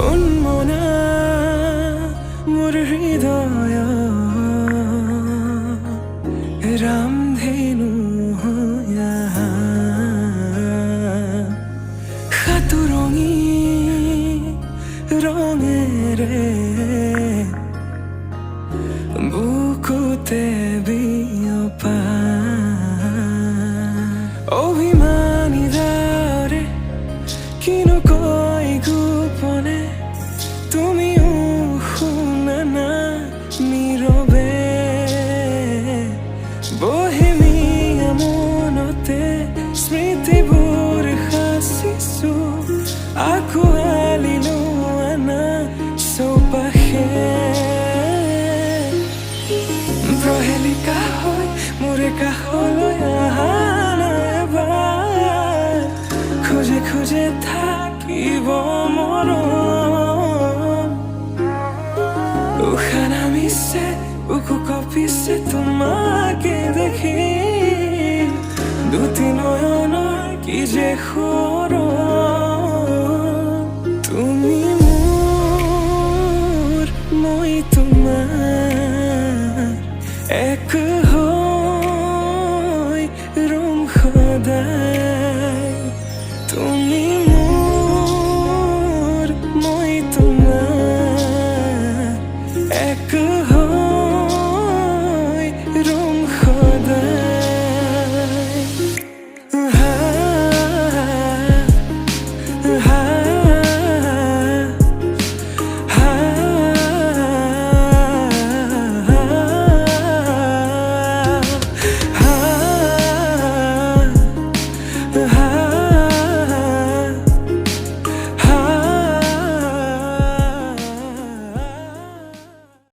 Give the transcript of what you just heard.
উন্মনা মোৰ হৃদয় ৰামধেনু সাতুৰঙী ৰঙেৰে বুকুতে বিয়পা অভিমানী দাৰে কিনো কৈ গোপনে তুমিও শুনা না নীৰৱে বহেমিয়া মনতে স্মৃতিবোৰ সাঁচিছো আঁকোৱালি লোৱা না চৌপাশে প্ৰহেলিকা হৈ মোৰে কাষলৈ আহা না এবাৰ খোজে খোজে থাকিব মৰম উশাহ নামিছে বুকু কঁপিছে তোমাকে দেখি দুটি নয়নৰ কি যে সুৰ